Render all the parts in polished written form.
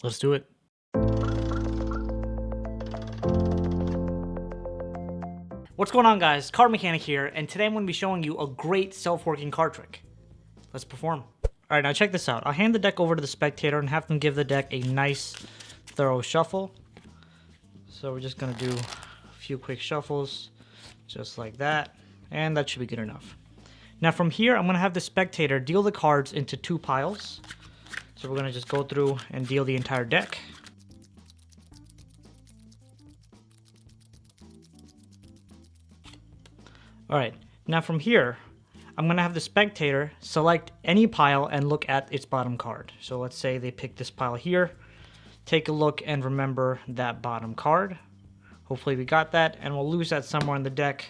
Let's do it. What's going on, guys? CardMechanic here, and today I'm going to be showing you a great self-working card trick. Let's perform. Alright, now check this out. I'll hand the deck over to the spectator and have them give the deck a nice, thorough shuffle. So we're just going to do a few quick shuffles, just like that, and that should be good enough. Now from here, I'm going to have the spectator deal the cards into 2 piles. So we're going to just go through and deal the entire deck. Alright, now from here, I'm going to have the spectator select any pile and look at its bottom card. So let's say they pick this pile here. Take a look and remember that bottom card. Hopefully we got that, and we'll lose that somewhere in the deck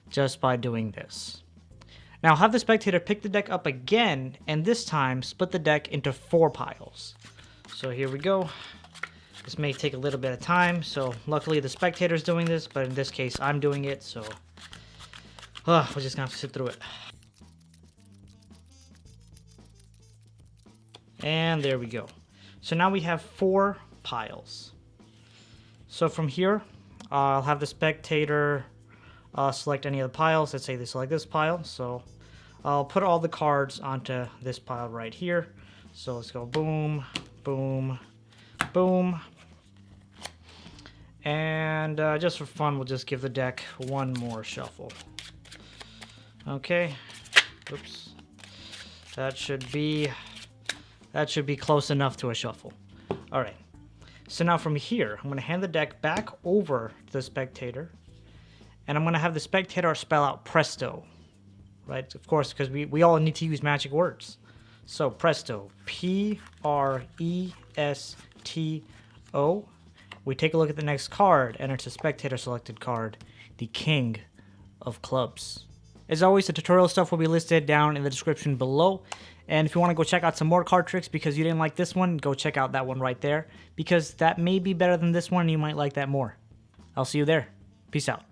just by doing this. Now have the spectator pick the deck up again, and this time split the deck into 4 piles. So here we go. This may take a little bit of time, so luckily the spectator's doing this, but in this case I'm doing it, so we're just gonna have to sit through it. And there we go. So now we have 4 piles. So from here, I'll have the spectator select any of the piles. Let's say they select this pile. So I'll put all the cards onto this pile right here. So let's go boom, boom, boom. And just for fun, we'll just give the deck one more shuffle. Okay. Oops. That should be close enough to a shuffle. All right. So now from here, I'm going to hand the deck back over to the spectator, and I'm going to have the spectator spell out presto, right? Of course, because we all need to use magic words. So presto, P-R-E-S-T-O. We take a look at the next card, and it's a spectator selected card, the King of Clubs. As always, the tutorial stuff will be listed down in the description below. And if you want to go check out some more card tricks because you didn't like this one, go check out that one right there, because that may be better than this one and you might like that more. I'll see you there. Peace out.